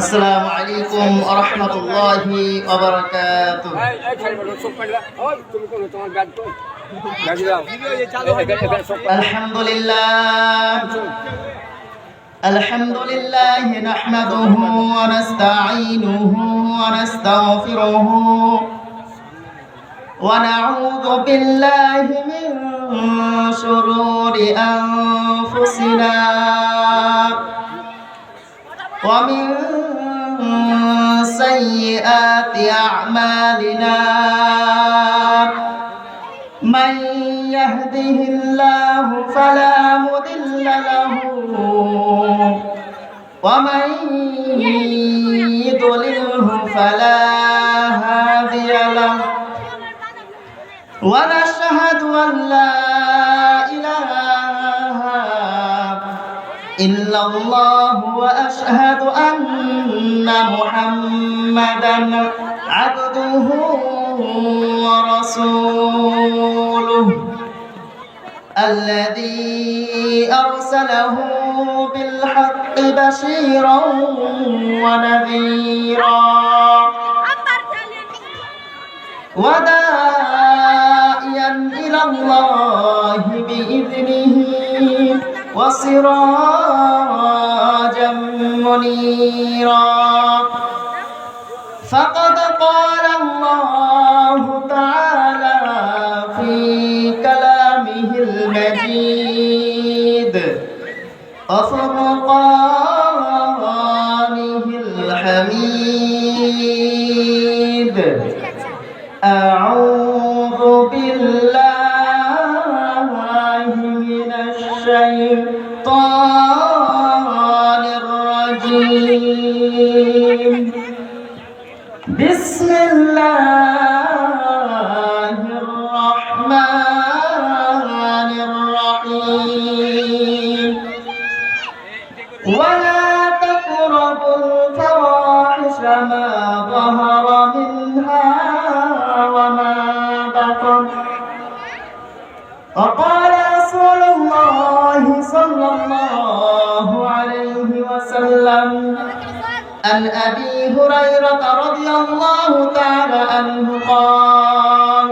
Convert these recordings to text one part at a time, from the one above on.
আসসালামু আলাইকুম ওয়া রাহমাতুল্লাহি ওয়া বারাকাতুহু। আলহামদুলিল্লাহ নাহমাদুহু ওয়া নাস্তাঈনুহু ওয়া নাস্তাগফিরুহু ওয়া নাউযু বিল্লাহি মিন শুরুরি আনফুসিনা ومن سيئات أعمالنا من يهده الله فلا مضل له ومن يضلله فلا هادي له ونشهد أن لا إله إلا الله وأشهد أن محمدا عبده ورسوله الذي أرسله بالحق بشيرا ونذيرا وداعيا إلى الله بإذنه وسراجا منيرا فقد قال الله تعالى في كلامه المجيد وفرقانه الحميد أعوذ بالله من الشيطان الرجيم بسم الله الرحمن الرحيم ولا تقربوا الفواحش ما ظهر منها وما بطن وقال رسول الله صلى الله عليه وسلم عن أبي هريرة رضي الله تعالى عنه قال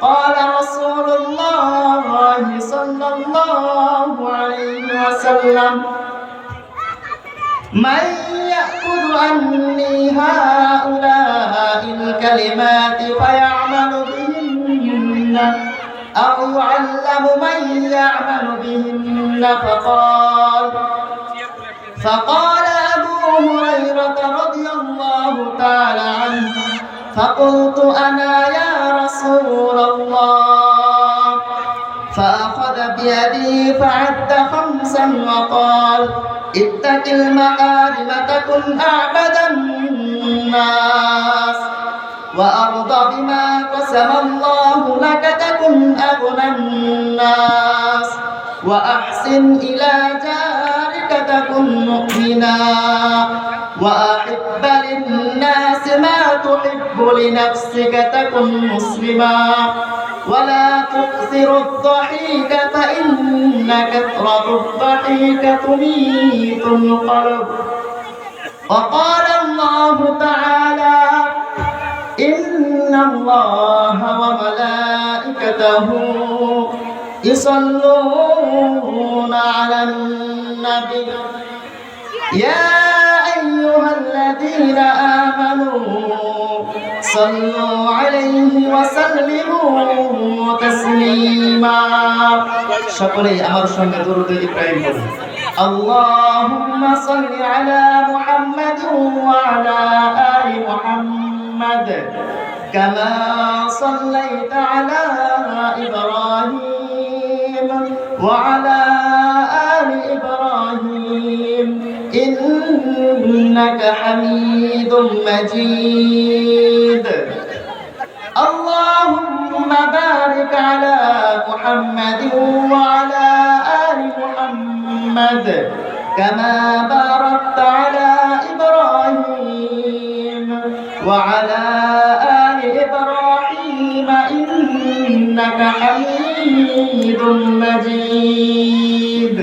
قال رسول الله صلى الله عليه وسلم من يأخذ عني هؤلاء الكلمات فيعمل بهن أو يعلم من يعمل بهن فقال أبو هريرة رضي الله تعالى عنه فقلت أنا يا رسول الله فأخذ بيدي فعد خمسا وقال اتق المحارم تكن أعبد الناس وأرضى بما قسم الله لك تكن أغنى الناس وأحسن إلى جارك تكن مؤمنا وأحب للناس ما تحب لنفسك تكن مسلما ولا تكثر الضحيك فإن كثرة الضحيك تميت القلب وقال الله تعالى إن الله وملائكته يصلون على النبي يا أيها الذين آمنوا صلوا عليه وسلموا تسليما সকলেই আমার সঙ্গে দরুদ ইব্রাহিম পড়ুন اللهم صل على محمد وعلى آل محمد كما صليت على إبراهيم وعلى آل إبراهيم إنك حميد مجيد اللهم بارك على محمد وعلى آل محمد كما باركت على إبراهيم وعلى آل إبراهيم إنك حميد হামিদুম মাজিদ।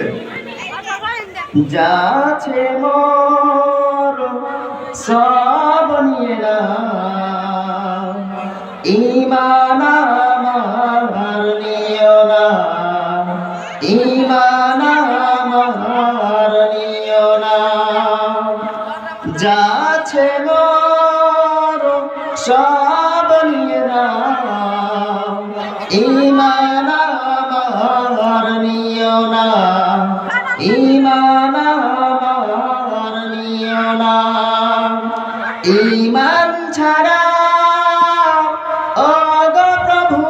যাছে মোর সব নিয়ে নাও, ঈমান আমার নিও না, ঈমান আমার নিও না। যাছে মোর সব নিয়ে নাও, ঈমান আমার নিও না, ঈমান আমার নিও না। ঈমান ছাড়া ও গো প্রভু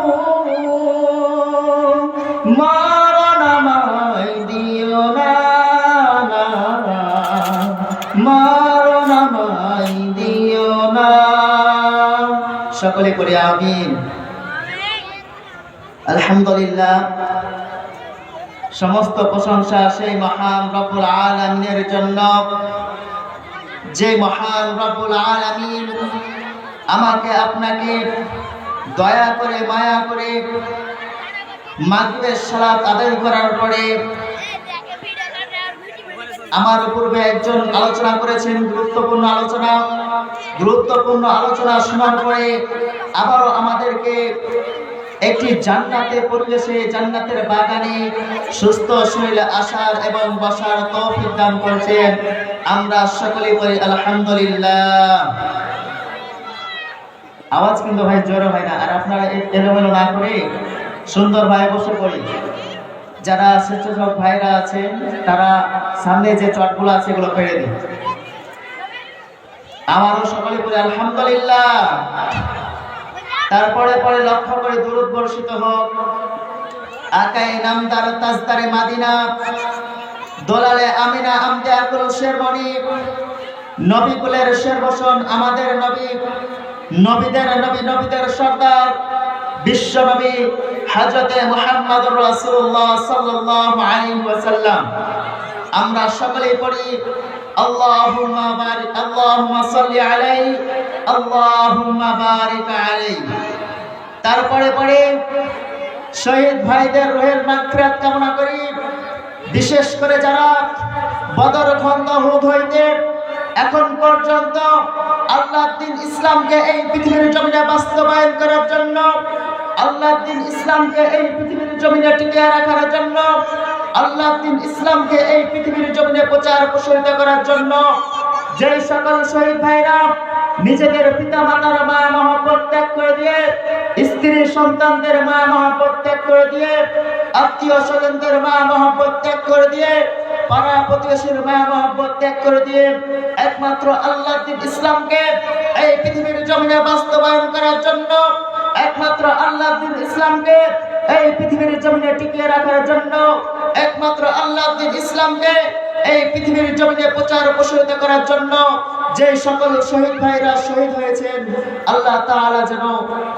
মরণ আমায় দিও না, মরণ আমায় দিও না। সকলে পড়ি আমিন। আলহামদুলিল্লাহ, সমস্ত প্রশংসা সেই মহান রব্বুল আলামিনের জন্য, যে মহান রব্বুল আলামিন আমাকে আপনাকে দয়া করে মায়া করে মাগরিবের সালাত আদায় করার পরে আমার পূর্বে একজন আলোচনা করেছেন, গুরুত্বপূর্ণ আলোচনা শোনার পরে আবারও আমাদেরকে একটি জান্নাতের পরিবেশে, জান্নাতের বাগানে সুস্থ শরীরে আসার এবং বসার তৌফিক দান করেছেন। আমরা সকলেই বলি আলহামদুলিল্লাহ। আওয়াজ কিন্তু ভাই জোরে হয় না, আর আপনারা এলোমেলো না করে সুন্দর ভাই বসে পড়ি। যারা স্বেচ্ছাসেবক ভাইরা আছেন তারা সামনে যে চটগুলো আছে এগুলো ফেলে দিন। আমারও সকলে বলি আলহামদুলিল্লাহ। তারপরে পরে লক্ষ্য করে দুরূদ বর্ষিত হোক। আকায়ে নামদার তাজদারে মাদিনা, দোলালে আমিনা আমদে আকুল শেরমণি, নবী কুলের শেরবসন আমাদের নবী, নবীদের নবী, নবীদের সর্দার বিশ্ব নবী হযরতে মুহাম্মদুর রাসূলুল্লাহ সাল্লাল্লাহু আলাইহি ওয়াসাল্লাম। আমরা সকলেই পড়ি আল্লাহুম্মা বারিক, আল্লাহুম্মা সাল্লি আলাইহি, আল্লাহুম্মা বারিক আলাইহি। তারপরে পরে শহীদ ভাইদের রূহের মাগফিরাত কামনা করি। বিশেষ করে যারা বদর খন্দ হুদ হইতে এখন পর্যন্ত আল্লাহর দ্বীন ইসলামকে এই পৃথিবীর জমিনে বাস্তবায়ন করার জন্য, আল্লাহর দ্বীন ইসলামকে এই পৃথিবীর জমিনে টিকিয়ে রাখার জন্য, আল্লাহর দ্বীন ইসলামকে এই পৃথিবীর জমিনে প্রচার প্রসারিত করার জন্য যে সকল শহীদ ভাইরা নিজেদের পিতা মাতার মায়া মহব্বত ত্যাগ করে দিয়ে, স্ত্রী সন্তানদের মায়া মহব্বত ত্যাগ করে দিয়ে, আত্মীয় স্বজনদের মায়া মহব্বত ত্যাগ করে দিয়ে, পাড়া প্রতিবেশীর মায়া মহব্বত ত্যাগ করে দিয়ে একমাত্র আল্লাহর দ্বীন ইসলামকে এই পৃথিবীর জমিনে বাস্তবায়ন করার জন্য, একমাত্র আল্লাহর দ্বীন ইসলামকে এই পৃথিবীর জমিনে টিকিয়ে রাখার জন্য, একমাত্র আল্লাহর দ্বীন ইসলামকে এই পৃথিবীর জমিনে প্রচার প্রসারিত করার জন্য যে সকল শহীদ ভাইরা শহীদ হয়েছেন, আল্লাহ তাআলা যেন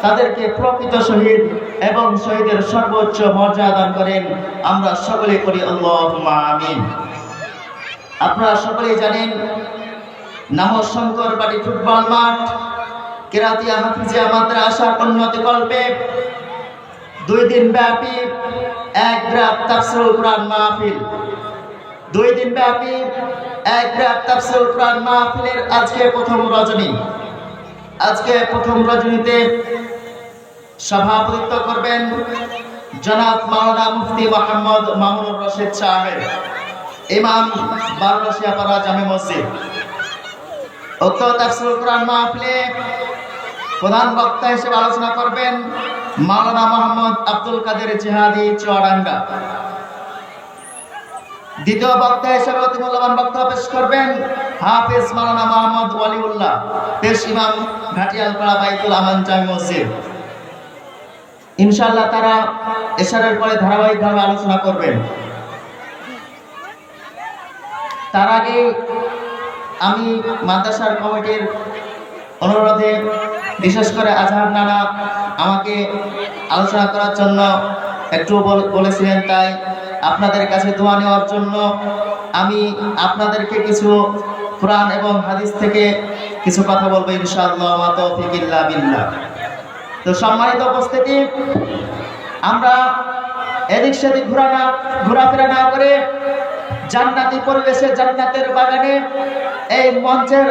তাদেরকে প্রকৃত শহীদ এবং শহীদের সর্বোচ্চ মর্যাদা দান করেন। আমরা সকলে করি আল্লাহুম্মা আমিন। আপনারা সকলেই জানেন নামক শঙ্কর বাড়ি ফুটবল মাঠ কেরাতিয়া হাফিজিয়া মাদ্রাসার উন্নতি কল্পে 2 দিন ব্যাপী এক রাত তাফসীরুল কুরআন মাহফিল, 2 দিন ব্যাপী এক রাত তাফসীরুল কুরআন মাহফিলের আজকে প্রথম রজনী। আজকে প্রথম রজনীতে সভাপতিত্ব করবেন জনাব মাওলানা মুফতি মোহাম্মদ মামুনুর রশিদ সাহেব, ইমাম বারোশিয়াপাড়া জামে মসজিদ। উক্ত তাফসীরুল কুরআন মাহফিলে প্রধান বক্তা হিসেবে আলোচনা করবেন মাওলানা মোহাম্মদ আব্দুল কাদের জিহাদি চুয়াডাঙ্গা। দ্বিতীয় বক্তা হিসেবে অতি মূল্যবান বক্তব্য পেশ করবেন হাফেজ মাওলানা মোহাম্মদ ওয়ালিউল্লাহ, পেশ ইমাম ঘাটিয়ালপাড়া বাইতুল আমান জামে মসজিদ। ইনশাআল্লাহ তারা এশারের পরে ধারাবাহিকভাবে আলোচনা করবেন। তার আগে আমি মাদ্রাসার কমিটির অনুরোধে, বিশেষ করে আজহার নানা আমাকে আলোচনা করার জন্য একটু বলেছিলেন, তাই আপনাদের কাছে দোয়া নেওয়ার জন্য আমি আপনাদেরকে কিছু কোরআন এবং হাদিস থেকে কিছু কথা বলবো ইনশাআল্লাহ। ওয়া তাওফিক ইল্লা বিল্লাহ। তো সম্মানিত উপস্থিতি, আমরা এদিক সেদিক ঘোরাফেরা না করে জান্নাতি পরিবেশে জান্নাতের বাগানে এই মঞ্চের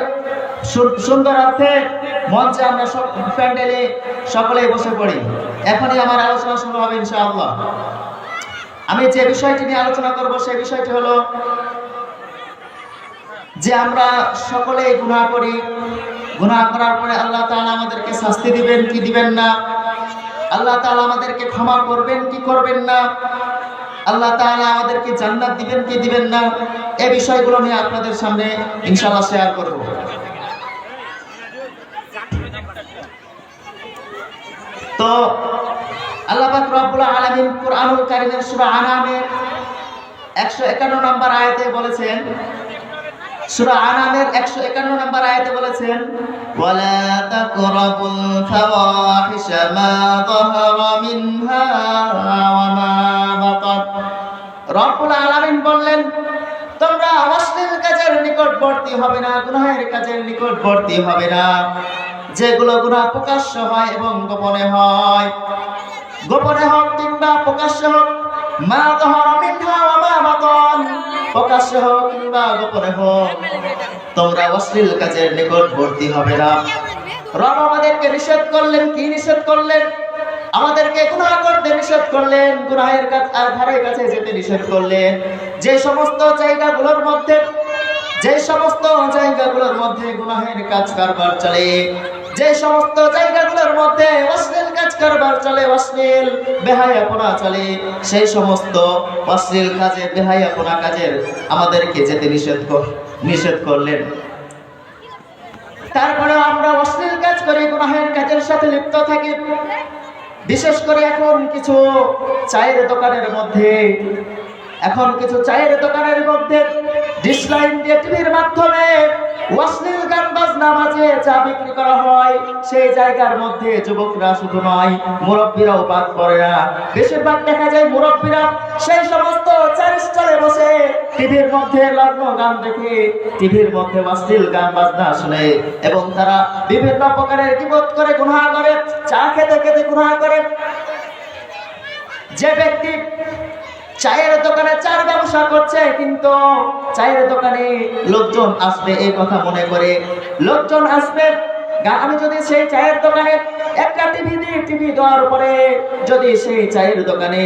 সুন্দর অর্থে মঞ্চে আমরা প্যান্ডেলে সকলেই বসে পড়ি। এখনই আমার আলোচনা শুরু হবে ইনশাআল্লাহ। আমি যে বিষয়টি নিয়ে আলোচনা করব সেই বিষয়টি হলো যে আমরা সকলেই গুনাহ করি। গুনাহ করার পরে আল্লাহ তাআলা আমাদেরকে শাস্তি দিবেন কি দিবেন না, আল্লাহ তাআলা আমাদেরকে ক্ষমা করবেন কি করবেন না, আল্লাহ তাআলা আমাদেরকে জান্নাত দিবেন কি দিবেন না, এই বিষয়গুলো নিয়ে আপনাদের সামনে ইনশাআল্লাহ শেয়ার করব। তো আল্লাহ পাক রব্বুল আলামিন কুরআনুল কারীমের সূরা আনামের 151 নম্বর আয়াতে বলেছেন, সূরা আনামের 151 নম্বর আয়াতে বলেছেন, ওয়ালা তাকরাবুল ফাওয়াহিশা মা যাহারা মিনহা ওয়া মা বাতান। রব্বুল আলামিন বললেন, তোমরা অশ্লীল কাজের নিকটবর্তী হবে না, গুনাহের কাজের নিকটবর্তী হবে না, যেগুলো গুনাহ প্রকাশ্য হয় এবং গোপনে হয়, গোপনে হোক কিংবা প্রকাশ্য হোক, মা যাহারা মিনহা ওয়া মা বাতান, প্রকাশ্য হোক কিংবা গোপনে হোক, তোমরা অশ্লীল কাজের নিকটবর্তী হবে না। রব আমাদেরকে নিষেধ করলেন, কি নিষেধ করলেন? আমাদেরকে গুনাহ করতে নিষেধ করলেন, গুনাহের ধারে কাছে যেতে নিষেধ করলেন। যে সমস্ত জায়গাগুলোর মধ্যে গুনাহের কাজ কারবার চলে, যে সমস্ত জায়গাগুলোর মধ্যে অশ্লীল কাজ কারবার চলে, অশ্লীল বেহায়াপনা চলে, সেই সমস্ত অশ্লীল কাজে বেহায়াপনা কাজের আমাদেরকে যেতে নিষেধ করলেন। তারপরে আমরা অশ্লীল কাজ করি, গুনাহের কাজের সাথে লিপ্ত থাকি। বিশেষ করে এখন কিছু চায়ের দোকানের মধ্যে ডিসলাইন দিয়ে টিভির মাধ্যমে অশ্লীল গান বাজনা বাজে চা বিক্রি করা হয়। সেই জায়গার মধ্যে যুবকরা শুধু নয়, মুরব্বীরাও বাদ পড়ে না। বেশিরভাগ দেখা যায় মুরব্বীরা সেই সমস্ত চার স্টলে বসে টিভির মধ্যে লগ্ন গান দেখে, টিভির মধ্যে অশ্লীল গান বাজনা শুনে এবং তারা বিভিন্ন প্রকারের গীবত করে, গুনাহ করে, চা খেতে খেতে গুনাহ করে। যে ব্যক্তি চায়ের দোকানে চার ব্যবসা করছে, কিন্তু চায়ের দোকানে লোকজন আসবে এই কথা মনে করে, লোকজন আসবে, আমি যদি সেই চায়ের দোকানে একটা টিভি দেওয়ার পরে যদি সেই চায়ের দোকানে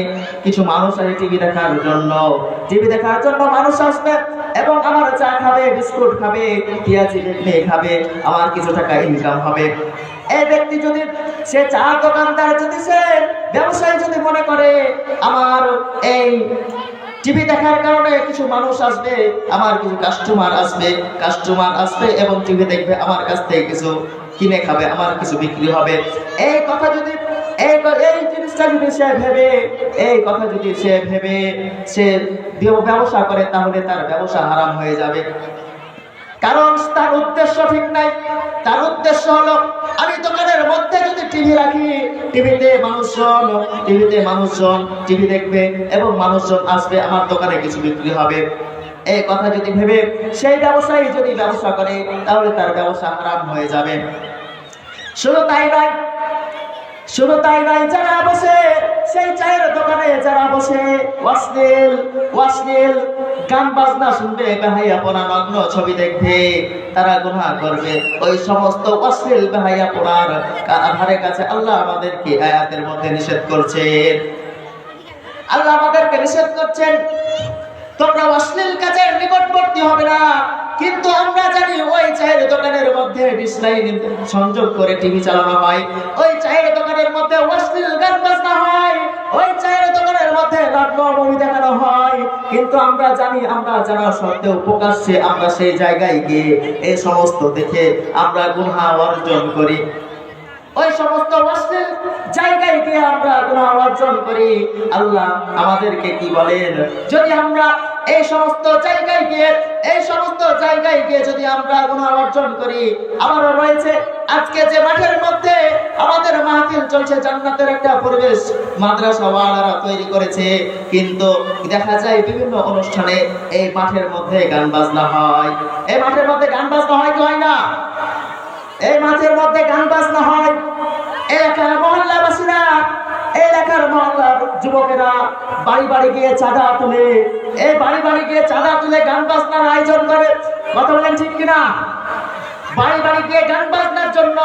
কিছু মানুষ আসে টিভি দেখার জন্য মানুষ আসবে এবং আমার চা খাবে, বিস্কুট খাবে, পেঁয়াজি বেগুনি খাবে, আমার কিছু টাকা ইনকাম হবে। এই ব্যক্তি যদি, সে চা দোকানদার যদি, সে ব্যবসায়ী যদি মনে করে আমার এই টিভি দেখার কারণে কিছু মানুষ আসবে, আমার কিছু কাস্টমার আসবে এবং টিভি দেখবে, আমার কাছ থেকে কিছু কিনে খাবে, আমার কিছু বিক্রি হবে, এই কথা যদি এই জিনিসটা যদি সে ভেবে, এই কথা যদি সে ভেবে সে ব্যবসা করে, তাহলে তার ব্যবসা হারাম হয়ে যাবে। কারণ তার উদ্দেশ্য ঠিক নাই। তার উদ্দেশ্য হলো, আমি দোকানের মধ্যে যদি টিভি রাখি, টিভিতে মানুষজন টিভি দেখবে এবং মানুষজন আসবে, আমার দোকানে কিছু বিক্রি হবে, এই কথা যদি ভেবে সেই ব্যবসায়ী যদি ব্যবসা করে, তাহলে তার ব্যবসা হারাম হয়ে যাবে। শুধু তাই নয়, যারা বসে সেই চায়ের দোকানে, যারা বসে অশ্লীল গান বাজনা শুনবে, বেহায়াপনা নগ্ন ছবি দেখবে, তারা গুনাহ করবে। ওই সমস্ত অশ্লীল বেহায়াপনার ধারে কাছে আল্লাহ আমাদেরকে আয়াতের মধ্যে নিষেধ করছেন। তোমরা অশ্লীল কাজের নিকটবর্তী হবে না। কিন্তু আমরা জানি ওই চায়ের দোকানের মধ্যে ডিসলাইন সংযোগ করে টিভি চালানো হয়, ওই চায়ের দোকানের মধ্যে অশ্লীল গান বাজনা হয়, ওই চায়ের দোকানের মধ্যে লগ্ন মুভি দেখানো হয়। কিন্তু আমরা জানি, আমরা জানা সত্ত্বেও প্রকাশ্যে আমরা সেই জায়গায় গিয়ে এই সমস্ত দেখে আমরা গুনাহ অর্জন করি। ওই সমস্ত অশ্লীল জায়গায় গিয়ে আমরা গুনাহ অর্জন করি। আল্লাহ আমাদেরকে কি বলেন? যদি আমরা এই সমস্ত জায়গায় গিয়ে যদি আমরা গুনাহ অর্জন করি, আমারও রয়েছে আজকে যে মাঠের মধ্যে আমাদের মাহফিল চলছে, জান্নাতের একটা পরিবেশ মাদ্রাসাওয়ালারা তৈরি করেছে, কিন্তু দেখা যায় বিভিন্ন অনুষ্ঠানে এই মাঠের মধ্যে গান বাজনা হয়। এই মাঠের মধ্যে গান বাজনা হয় কি হয় না? এই মাঠের মধ্যে গান বাজনা হয়। এলাকার মহল্লাবাসীরা এই এলাকার মহল্লার যুবকেরা বাড়ি বাড়ি গিয়ে চাঁদা তুলে, এই বাড়ি বাড়ি গিয়ে চাঁদা তুলে গান বাজনার আয়োজন করে। কথা বলেন ঠিক কিনা? বাড়ি বাড়ি গিয়ে গান বাজনার জন্য,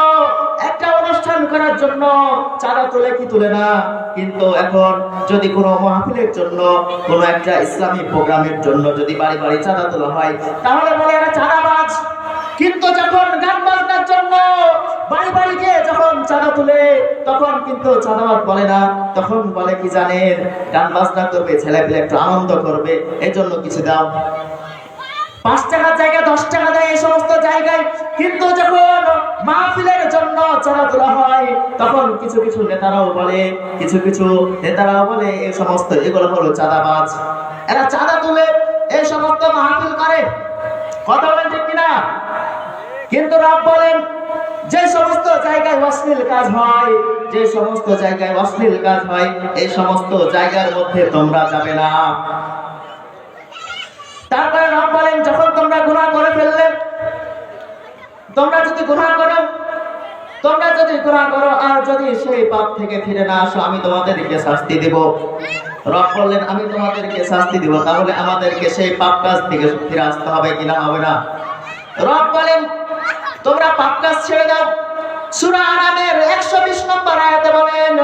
একটা অনুষ্ঠান করার জন্য চাঁদা তুলে কি তুলে না? কিন্তু এখন যদি কোনো মাহফিলের জন্য, কোনো একটা ইসলামী প্রোগ্রামের জন্য যদি বাড়ি বাড়ি চাঁদা তোলা হয়, তাহলে বলে এরা চাঁদাবাজ। কিন্তু যখন গান বাজনার জন্য বাড়ি বাড়ি গিয়ে যখন চাঁদা তুলে, তখন কিন্তু চাঁদাবাজ বলে না, তখন বলে কি জানেন? গান বাজনা করবে, ছেলেপেলে একটু আনন্দ করবে, এই জন্য কিছু দাও। 5 টাকার জায়গায় 10 টাকা দেয় এই সমস্ত জায়গায়। কিন্তু যখন মাহফিলের জন্য চাঁদা তোলা হয়, তখন কিছু কিছু নেতারাও বলে এই সমস্ত, এগুলো হলো চাঁদাবাজ, এরা চাঁদা তুলে এই সমস্ত মাহফিল করে। কথা বলেন ঠিক কিনা? কিন্তু রব বলেন, যে সমস্ত জায়গায় অশ্লীল কাজ হয়, যে সমস্ত জায়গায় অশ্লীল কাজ হয়, এই সমস্ত জায়গার মধ্যে তোমরা যাবে না। তারপরে রব বলেন, যখন তোমরা গুনাহ করে ফেললে, তোমরা যদি গুনাহ করো আর যদি সেই পাপ থেকে ফিরে না আসো, আমি তোমাদেরকে শাস্তি দেব। রব বললেন, আমি তোমাদেরকে শাস্তি দিব, তাহলে আমাদেরকে সেই পাপ কাজ থেকে ফিরে আসতে হবে কিনা? হবে না। রব বলেন, তোমরা পাপ কাজ ছেড়ে দাও। সূরা আনামের 120 নম্বর আয়াতে বলেন,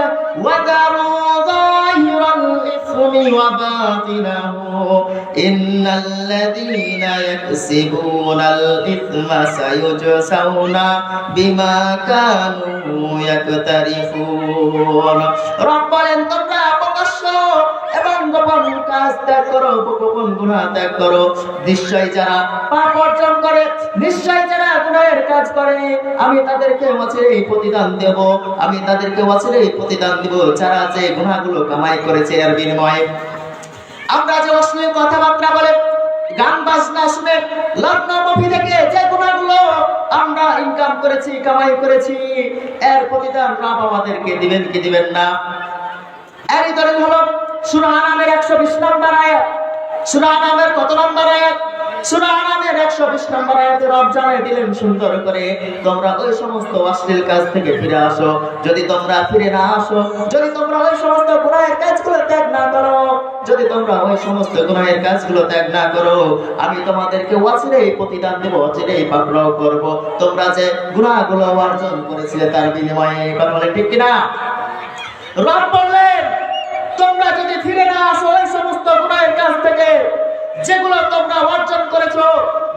ওয়াদারু যাহিরাল ইসমি ওয়া বাতিনাহু ইন্নাল্লাযীনা ইয়াকসিবুনাল ইসমা সায়ুজসাউনা বিমা কানু ইয়াকতারিফুন। রব বলেন, তোমরা প্রকাশ্য এবং গোপন কাজ ত্যাগ করো, গোপন গুনাহ ত্যাগ করো। নিশ্চয়ই যারা পাপ অর্জন করে, নিশ্চয়ই যারা গুনাহের কাজ করে, আমি তাদেরকে অচিরেই প্রতিদান দেব, যারা যে গুনাহগুলো কামাই করেছে এর বিনিময়ে। আমরা যে অশ্লীল কথাবার্তা বলে, গান বাজনা শুনে, লগ্ন মুভি দেখে যে গুনাহগুলো আমরা ইনকাম করেছি, কামাই করেছি, এর প্রতিদান রব আমাদেরকে দিবেন কি দিবেন না? এরই দলিল হলো সূরা আনামের 120 নম্বর আয়াত। সূরা আনামের কত নম্বর আয়াত? সূরা আনামের 120 নম্বর আয়াতে রব জানাই দিলেন সুন্দর করে, তোমরা ওই সমস্ত অশ্লীল কাজ থেকে ফিরে আসো। যদি তোমরা ফিরে না আসো, যদি তোমরা ওই সমস্ত গুনাহের কাজগুলো ত্যাগ না করো, আমি তোমাদেরকে অচিরেই প্রতিদান দেব, অচিরেই পাকড়াও করব, তোমরা যে গুনাহগুলো অর্জন করেছিলে তার বিনিময়ে। কথা বলে ঠিক কিনা? রব বললেন, তোমরা যদি ফিরে না আসো ওই সমস্ত গুনাহের কাজ থেকে, যেগুলো তোমরা অর্জন করেছো,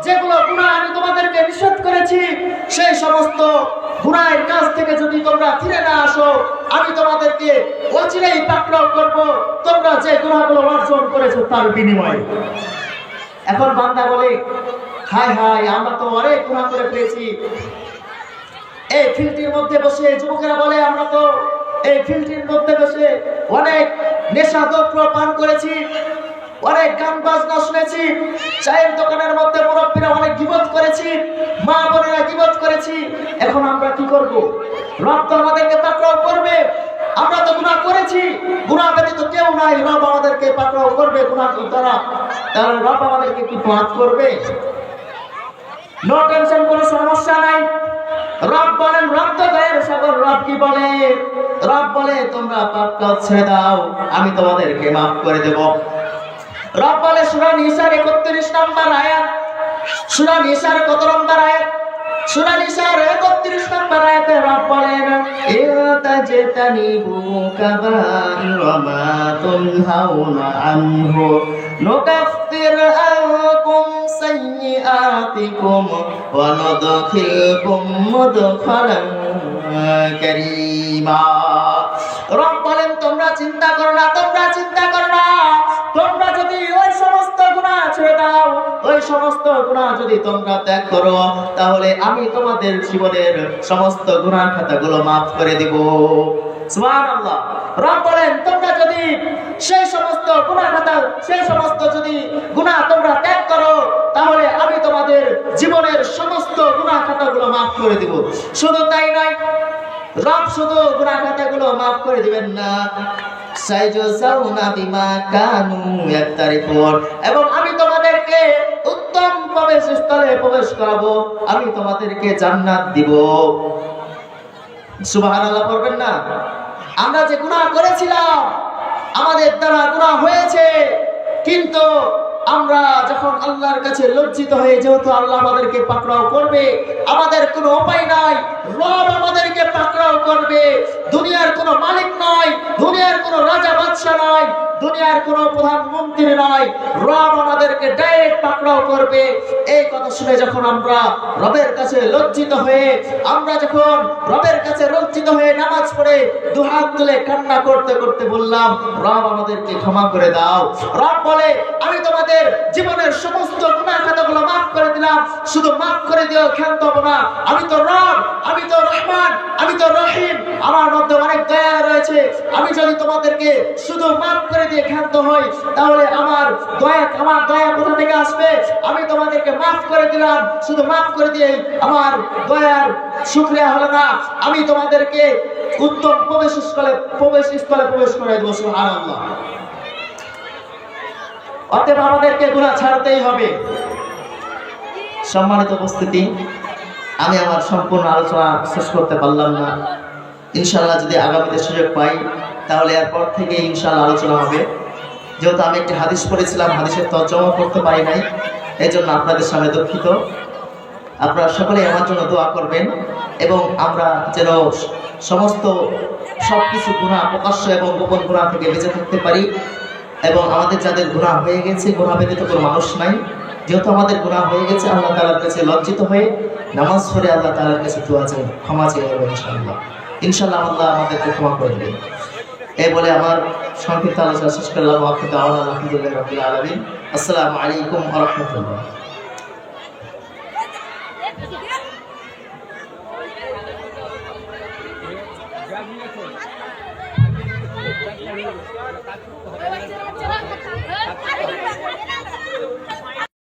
যেগুলো গুনাহ আমি তোমাদেরকে নিষেধ করেছি, সেই সমস্ত গুনাহের কাজ থেকে যদি তোমরা ফিরে না আসো, আমি তোমাদেরকে অচিরেই পাকড়াও করব, তোমরা যে গুনাহগুলো অর্জন করেছো তার বিনিময়ে। এখন বান্দা বলে, হায় হায়, আমরা তো অনেক গুনাহ করে ফেলেছি। এই ফিল্ডটির মধ্যে বসে যুবকেরা বলে, আমরা তো এই ফিল্ডটির মধ্যে বসে অনেক নেশা দ্রব্য পান করেছি, অনেক গান বাজনা শুনেছি, চায়ের দোকানের মধ্যে মুরব্বীরা অনেক গীবত করেছি, মা বোনেরা গীবত করেছি। এখন আমরা কি করব? রব তো আমাদেরকে পাকড়াও করবে। আমরা তো গুনাহ করেছি, গুনাহ ব্যতীত কেউ নাই, রব আমাদেরকে পাকড়াও করবে গুনাহ দ্বারা। তাহলে রব আমাদেরকে কি মাফ করবে? নো টেনশন, কোনো সমস্যা নাই। রব বলেন, রব তো দয়ার সাগর। রব কি বলে? রব বলে, তোমরা পাপ কাজ ছেড়ে দাও, আমি তোমাদেরকে মাফ করে দেব। রব বলে সূরা নিসার 31 নম্বর আয়াত। সূরা নিসার কত নম্বর আয়াত? সূরা নিসার 31 নম্বর আয়াতে রব বলেন, ইতাজতানিবু কাবাইরা মা তুনহাউনা আনহু নুকাফির আনকুম সাইয়্যাতিকুম ওয়া নুদখিলকুম মুদখালান কারীমা। রব বলেন, তোমরা চিন্তা করো না, তোমরা যদি ওই সমস্ত গুনাহ ছেড়ে দাও, ওই সমস্ত গুনাহ যদি তোমরা ত্যাগ করো, তাহলে আমি তোমাদের জীবনের সমস্ত গুনাহ খাতাগুলো মাফ করে দেব। সুবহানাল্লাহ। রব বলেন, তোমরা যদি সেই সমস্ত গুনাহ তোমরা ত্যাগ করো, তাহলে আমি তোমাদের জীবনের সমস্ত গুনাহ খাতাগুলো মাফ করে দেব। শুধু তাই নয়, রব শুধু গুনাহ খাতাগুলো মাফ করে দিবেন না, সাইজুসাউনা বিমা কানু ইয়াকতারিফুন, এবং আমি তোমাদেরকে উত্তম প্রবেশস্থলে প্রবেশ করাবো, আমি তোমাদেরকে জান্নাত দিব। সুবহানাল্লাহ পড়বেন না? আমরা যে গুনাহ করেছিলাম, আমাদের দ্বারা গুনাহ হয়েছে, কিন্তু আমরা যখন আল্লাহর কাছে লজ্জিত হয়ে, যেহেতু আল্লাহ আমাদেরকে পাকড়াও করবে, আমাদের কোনো উপায় নাই, রব আমাদেরকে পাকড়াও করবে। দুনিয়ার কোনো মালিক নয়, দুনিয়ার কোনো রাজা বাদশা নয়, দুনিয়ার কোনো প্রধানমন্ত্রী নয়, রব আমাদেরকে ডাইরেক্ট পাকড়াও করবে। এই কথা শুনে যখন আমরা রবের কাছে লজ্জিত হয়ে, আমরা যখন রবের কাছে লজ্জিত হয়ে নামাজ পড়ে দুহাত তুলে কান্না করতে করতে বললাম, রব আমাদেরকে ক্ষমা করে দাও। রব বলে, আমি তোমাদের জীবনের সমস্ত গুনাহ খাতাগুলো মাফ করে দিলাম, শুধু মাফ করে দিও, ক্ষান্ত হবো না। আমি তো রব, আমি তো রহমান, আমি তো রহিম, আমার মধ্যে অনেক দয়া রয়েছে। আমি যদি তোমাদেরকে শুধু মাফ করে দিয়ে ক্ষান্ত হই, তাহলে আমার দয়া কোথা থেকে আসবে? আমি তোমাদেরকে মাফ করে দিলাম, শুধু মাফ করে দিয়ে আমার দয়ার শুকরিয়া হলো না, আমি তোমাদেরকে উত্তম প্রবেশস্থলে প্রবেশ করে দেবো। সুবহানাল্লাহ। অতএব আমাদেরকে গুনাহ ছাড়তেই হবে। সম্মানিত উপস্থিতি, আমি আমার সম্পূর্ণ আলোচনা শেষ করতে পারলাম না। ইনশাআল্লাহ যদি আগামীতে সুযোগ পাই, তাহলে এরপর থেকে ইনশাআল্লাহ আলোচনা হবে। যেহেতু আমি একটি হাদিস পড়েছিলাম, হাদিসের তর্জমা করতে পারি নাই, এই জন্য আপনাদের সামনে দুঃখিত। আপনারা সকলেই আমার জন্য দোয়া করবেন, এবং আমরা যেন সমস্ত সবকিছু গুনাহ, প্রকাশ্য এবং গোপন গুনাহ থেকে বেঁচে থাকতে পারি। এবং আমাদের যাদের গুনাহ হয়ে গেছে, গুনাহ ব্যতীত কোনো মানুষ নাই, যেহেতু আমাদের গুনাহ হয়ে গেছে, আল্লাহ তাআলার কাছে লজ্জিত হয়ে নামাজ পড়ে আল্লাহ তাআলার কাছে দোয়া চাই, ক্ষমা চেয়ে নেব ইনশাআল্লাহ। ইনশাআল্লাহ আল্লাহ আমাদেরকে ক্ষমা করে দেবেন। এই বলে আমার সংক্ষিপ্ত আলোচনা শেষ করলাম। আলহামদুলিল্লাহি রাব্বিল আলামিন। আসসালামু আলাইকুম ওয়া রাহমাতুল্লাহ।